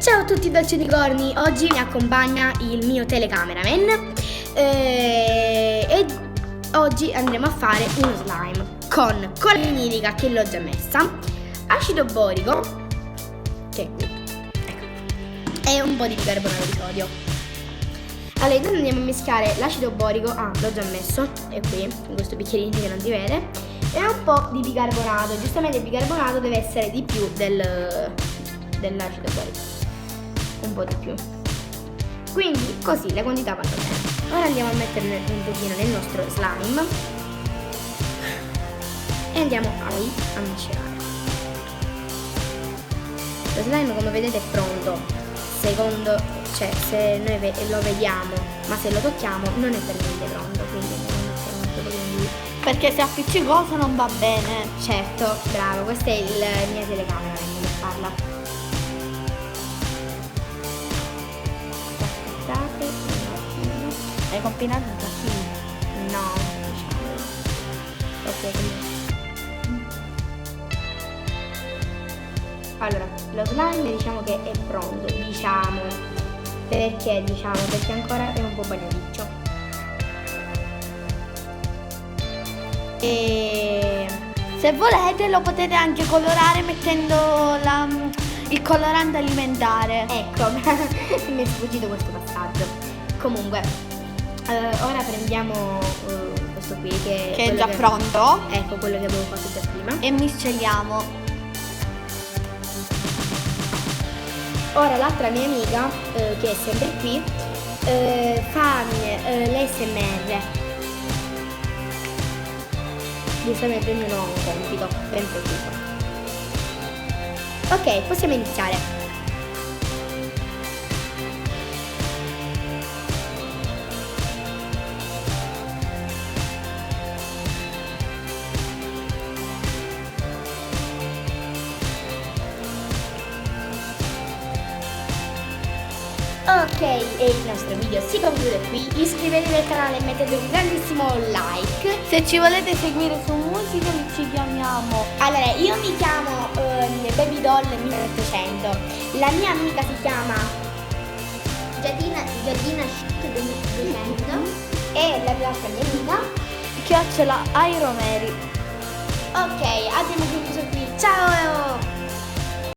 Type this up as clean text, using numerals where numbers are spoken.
Ciao a tutti dolci unicorni, oggi mi accompagna il mio telecameraman e oggi andremo a fare uno slime con colla vinilica che l'ho già messa, acido borico che ecco, e un po' di bicarbonato di sodio. Allora intanto andiamo a mischiare l'acido borico, l'ho già messo, è qui, in questo bicchierino che non si vede, e un po' di bicarbonato. Giustamente il bicarbonato deve essere di più dell'acido borico, un po' di più, quindi così le quantità vanno bene. Ora andiamo a metterne un pochino nel nostro slime e andiamo a miscelare. Lo slime, come vedete, è pronto, secondo, cioè se noi lo vediamo, ma se lo tocchiamo non è per niente pronto, quindi andiamo a mettere un altro pochino di... Perché se appiccicoso non va bene. Certo, bravo, questa è il mia telecamera che parla. Hai combinato un casino? No, diciamo. Ok, allora, lo slime diciamo che è pronto, diciamo. Perché diciamo? Perché ancora è un po' bagnaticcio. E se volete lo potete anche colorare mettendo il colorante alimentare. Ecco, mi è sfuggito questo passaggio. Comunque, ora prendiamo questo qui che è già pronto. Ecco, quello che avevo fatto già prima. E misceliamo. Ora l'altra mia amica, che è sempre qui, fa l'ASMR. Giustamente ognuno ha un compito ben preciso. Ok, possiamo iniziare. Ok, e il nostro video si conclude qui. Iscrivetevi al canale e mettete un grandissimo like. Se ci volete seguire su Musical ci chiamiamo. Allora, io mi chiamo Baby Doll 1800. La mia amica si chiama Giardina Chic 200 e l'altra mia amica @ Airomeri. Ok, abbiamo concluso qui. Ciao!